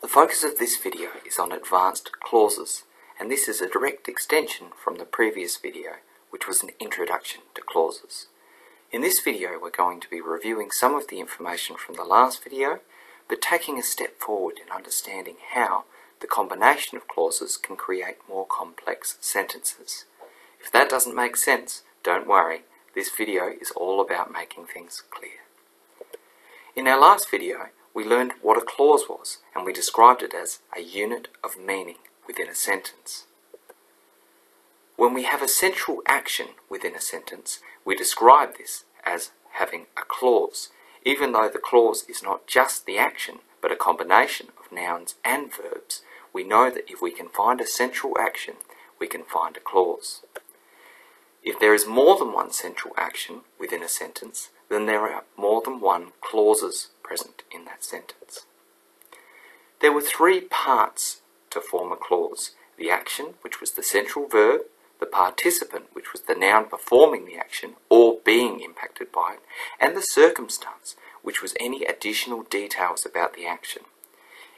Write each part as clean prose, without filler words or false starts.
The focus of this video is on advanced clauses, and this is a direct extension from the previous video, which was an introduction to clauses. In this video we're going to be reviewing some of the information from the last video, but taking a step forward in understanding how the combination of clauses can create more complex sentences. If that doesn't make sense, don't worry, this video is all about making things clear. In our last video, we learned what a clause was, and we described it as a unit of meaning within a sentence. When we have a central action within a sentence, we describe this as having a clause, even though the clause is not just the action, but a combination of nouns and verbs. We know that if we can find a central action, we can find a clause. If there is more than one central action within a sentence, then there are more than one clauses present in that sentence. There were three parts to form a clause: the action, which was the central verb, the participant, which was the noun performing the action or being impacted by it, and the circumstance, which was any additional details about the action.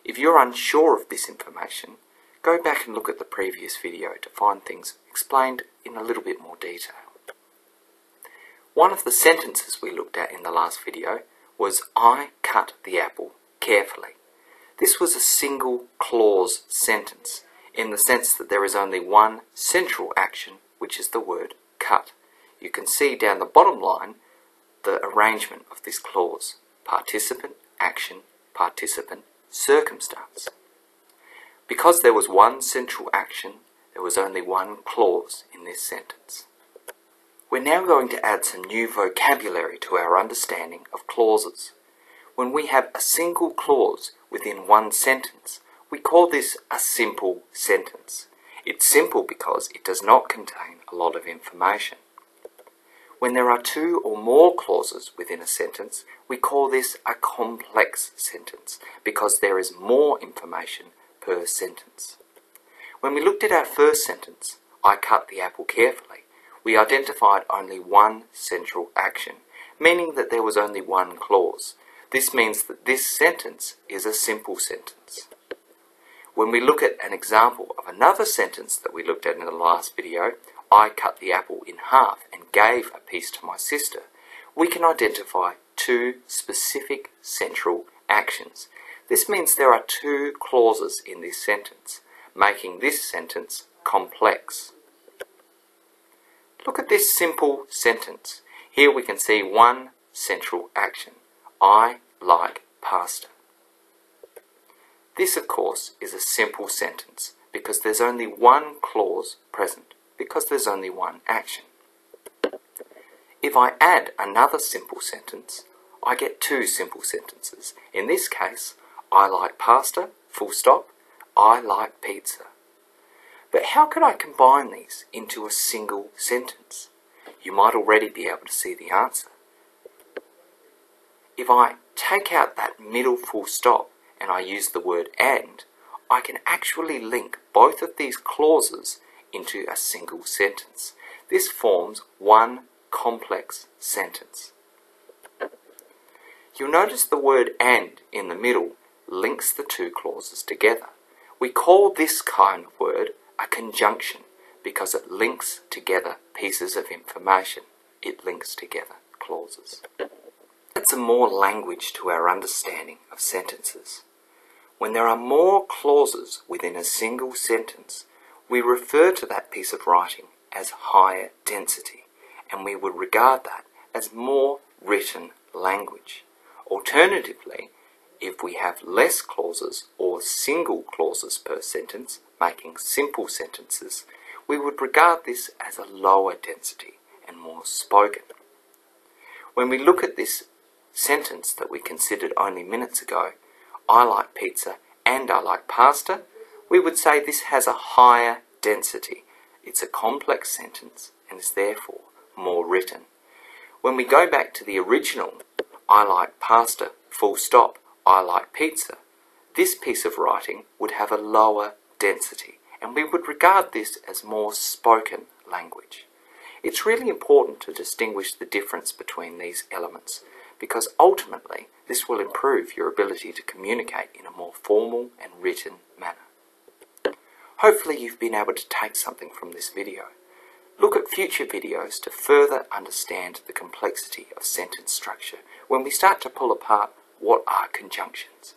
If you're unsure of this information, go back and look at the previous video to find things explained in a little bit more detail. One of the sentences we looked at in the last video was "I cut the apple carefully." This was a single clause sentence, in the sense that there is only one central action, which is the word cut. You can see down the bottom line the arrangement of this clause: participant, action, participant, circumstance. Because there was one central action, there was only one clause in this sentence. We're now going to add some new vocabulary to our understanding of clauses. When we have a single clause within one sentence, we call this a simple sentence. It's simple because it does not contain a lot of information. When there are two or more clauses within a sentence, we call this a complex sentence because there is more information per sentence. When we looked at our first sentence, "I cut the apple carefully," we identified only one central action, meaning that there was only one clause. This means that this sentence is a simple sentence. When we look at an example of another sentence that we looked at in the last video, "I cut the apple in half and gave a piece to my sister," we can identify two specific central actions. This means there are two clauses in this sentence, making this sentence complex. Look at this simple sentence. Here we can see one central action: "I like pasta." This, of course, is a simple sentence because there's only one clause present, because there's only one action. If I add another simple sentence, I get two simple sentences. In this case, "I like pasta, full stop, I like pizza." But how could I combine these into a single sentence? You might already be able to see the answer. If I take out that middle full stop and I use the word "and," I can actually link both of these clauses into a single sentence. This forms one complex sentence. You'll notice the word "and" in the middle links the two clauses together. We call this kind of word a conjunction because it links together pieces of information. It links together clauses. Add some more language to our understanding of sentences. When there are more clauses within a single sentence, we refer to that piece of writing as higher density, and we would regard that as more written language. Alternatively, if we have less clauses or single clauses per sentence, making simple sentences, we would regard this as a lower density and more spoken. When we look at this sentence that we considered only minutes ago, "I like pizza and I like pasta," we would say this has a higher density. It's a complex sentence and is therefore more written. When we go back to the original, "I like pasta, full stop, I like pizza," this piece of writing would have a lower density, and we would regard this as more spoken language. It's really important to distinguish the difference between these elements because ultimately this will improve your ability to communicate in a more formal and written manner. Hopefully you've been able to take something from this video. Look at future videos to further understand the complexity of sentence structure when we start to pull apart what are conjunctions.